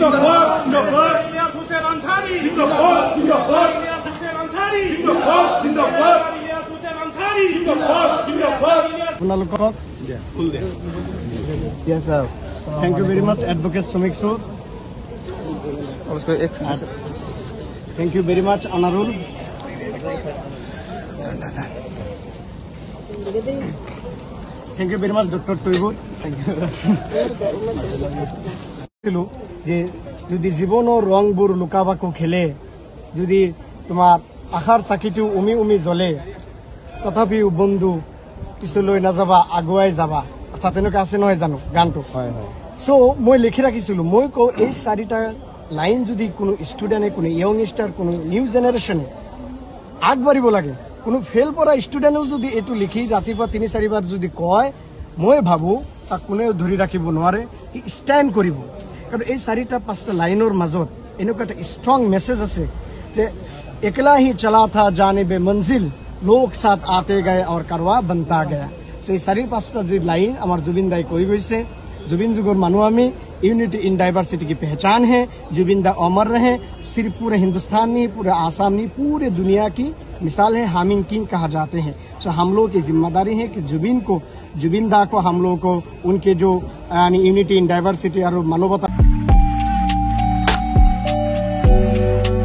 ইলিয়াস হোসেন আনসারী ইলিয়াস হোসেন আনসারী ইলিয়াস হোসেন আনসারী আপোনালোকক Yes, sir. Thank you very much, Advocate Sumik Sood. Thank you very much, Anarul. Thank you very much, Dr. Toibur. Thank you. যে যদি জীৱনৰ ৰংবোৰ লুকাবাকো খেলে, যদি তোমাৰ আশাৰ চাকিটো উমি উমি জ্বলে, তথাপিও বন্ধু পিছলৈ নাযাবা, আগুৱাই যাবা। অৰ্থাৎ তেনেকুৱা আছে নহয় জানো গানটো? সো মই লিখি ৰাখিছিলোঁ, মই কওঁ এই চাৰিটা লাইন যদি কোনো ষ্টুডেণ্টে, কোনো য়ংষ্টাৰ, কোনো নিউ জেনেৰেশ্যনে আগবাঢ়িব লাগে, কোনো ফেইল কৰা ষ্টুডেণ্টেও যদি এইটো লিখি ৰাতিপুৱা ৩-৪ বাৰ যদি কয়, মই ভাবোঁ তাক কোনেও ধৰি ৰাখিব নোৱাৰে, সি ষ্টেণ্ড কৰিব। কাৰণ এই ৪-৫টা লাইনৰ মাজত এনেকুৱা এটা ষ্ট্ৰং মেছেজ আছে যে একলা হি চলা থা জানিবে মঞ্জিল, লোক সাথ আতে গয়ে और কাৰৱা বনতা গয়া। সো এই ৪-৫টা যে লাইন আমাৰ জুবিন দাই কৈ গৈছে। जुबिन जुगर मानो हमें यूनिटी इन डाइवर्सिटी की पहचान है। जुबिन दा अमर रहे, सिर्फ पूरे हिंदुस्तान नहीं, पूरे आसाम नहीं, पूरे दुनिया की मिसाल है, हामिंग किंग कहा जाते हैं। सो हम लोग की जिम्मेदारी है कि जुबिन दा को हम लोग को उनके जो यानी यूनिटी इन डाइवर्सिटी और मानवता